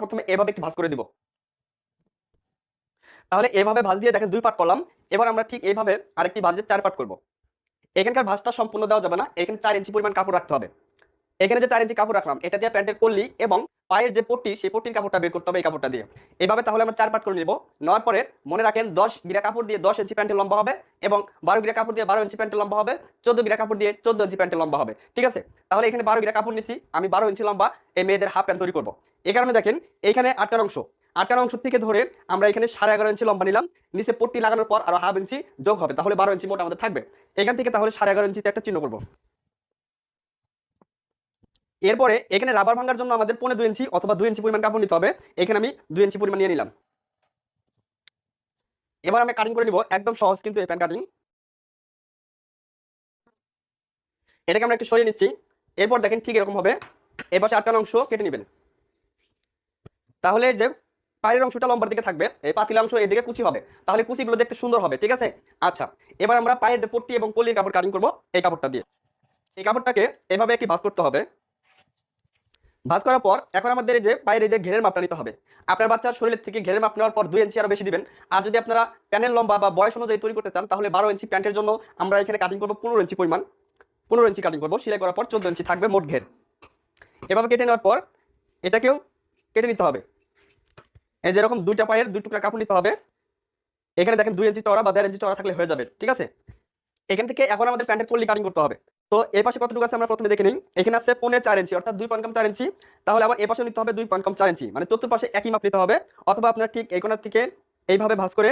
প্রথমে এভাবে একটি ভাঁজ করে দিব। তাহলে এভাবে ভাঁজ দিয়ে দেখেন 2 পার্ট করলাম। এবার আমরা ঠিক এইভাবে আরেকটি ভাঁজ দিয়ে 4 পার্ট করব। এখানকার ভাঁজটা সম্পূর্ণ দেওয়া যাবে না, এখানে 4 ইঞ্চি পরিমাণ কাপড় রাখতে হবে। এখানে যে 4 ইঞ্চি কাপড় রাখলাম এটা দিয়ে প্যান্টের কল্লি এবং পায়ের যে পট্টি সেই পট্টির কাপড়টা বের করতে হবে এই কাপড়টা দিয়ে। এইভাবে তাহলে আমরা 4 পার্ট করে নেব। নেওয়ার পরে মনে রাখেন 10 গিরা কাপড় দিয়ে 10 ইঞ্চি প্যান্টের লম্বা হবে এবং 12 গিরা কাপড় দিয়ে 12 ইঞ্চি প্যান্টের লম্বা হবে, 14 গিরা কাপড় দিয়ে 14 ইঞ্চি প্যান্টের লম্বা হবে। ঠিক আছে, তাহলে এখানে 12 গিরা কাপড় নিছি, আমি 12 ইঞ্চি লম্বা এই মেয়েদের হাফ প্যান্ট তৈরি করব। এই কারণে দেখেন এইখানে আটকার অংশ, আটকার অংশ থেকে ধরে আমরা এখানে 11.5 ইঞ্চি লম্বা নিলাম, নিচে পট্টি লাগানোর পর আরো হাফ ইঞ্চি যোগ হবে, তাহলে 12 ইঞ্চি মোট আমাদের থাকবে। এখান থেকে তাহলে 11.5 ইঞ্চিতে একটা চিহ্ন করব। এরপরে এখানে রাবার ভাঙার জন্য আমাদের 2.5 ইঞ্চি অথবা 2 ইঞ্চি পরিমাণ কাপড় নিতে হবে। এখানে আমি 2 ইঞ্চি পরিমাণ নিয়ে নিলাম। এবার আমি কাটিং করে নিব, একদম সহজ কিন্তু এই প্যান কাটিং। এটাকে আমরা একটু সরিয়ে নিচ্ছি। এরপর দেখেন ঠিক এরকম হবে, এই পাশে আটকানো অংশ কেটে নেবেন। তাহলে যে পায়ের অংশটা লম্বার দিকে থাকবে, এই পাতিল অংশ এদিকে কুচি হবে, তাহলে কুচিগুলো দেখতে সুন্দর হবে। ঠিক আছে, আচ্ছা এবার আমরা পায়ের যে পট্টি এবং কলির কাপড় কাটিং করব এই কাপড়টা দিয়ে। এই কাপড়টাকে এভাবে একটি ভাঁজ করতে হবে। ভাঁজ করার পর এখন আমাদের এই যে পায়ের এই যে ঘেরের মাপটা নিতে হবে। আপনার বাচ্চার শরীরের থেকে ঘেরের মাপ নেওয়ার পর 2 ইঞ্চি আরো বেশি দিবেন। আর যদি আপনারা প্যান্টের লম্বা বা বয়স অনুযায়ী তৈরি করতে চান তাহলে 12 ইঞ্চি প্যান্টের জন্য আমরা এখানে কাটিং করব 15 ইঞ্চি পরিমাণ। 15 ইঞ্চি কাটিং করব, সেলাই করার পর 14 ইঞ্চি থাকবে মোট ঘের। এভাবে কেটে নেওয়ার পর এটাকেও কেটে নিতে হবে। এই যেরকম দুইটা পায়ের 2 টুকরা কাপড় নিতে হবে। এখানে দেখেন 2 ইঞ্চি চওড়া বা 1.5 ইঞ্চি চওড়া থাকলে হয়ে যাবে। ঠিক আছে, এখান থেকে এখন আমাদের প্যান্টের কলি কাটিং করতে হবে। তো এই পাশে কতটুকু আছে আমরা প্রথমে দেখে নিই। এখানে আছে 4.5 ইঞ্চি অর্থাৎ 2.4 ইঞ্চি। তাহলে আবার এই পাশে নিতে হবে 2.4 ইঞ্চি, মানে চতুর্পাশে একই মাপ নিতে হবে। অথবা আপনারা ঠিক এই কোণার থেকে এইভাবে ভাঁজ করে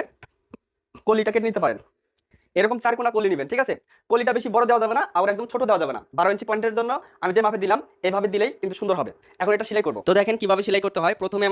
কলিটা কেটে নিতে পারেন। এরকম 4 কোণা কলি নেবেন। ঠিক আছে, কলিটা বেশি বড় দেওয়া যাবে না, আবার একদম ছোট দেওয়া যাবে না। 12 ইঞ্চি পয়েন্টের জন্য আমি যে মাপে দিলাম এইভাবে দিলেই কিন্তু সুন্দর হবে। এখন এটা সেলাই করব। তো দেখেন কিভাবে সেলাই করতে হয়। প্রথমে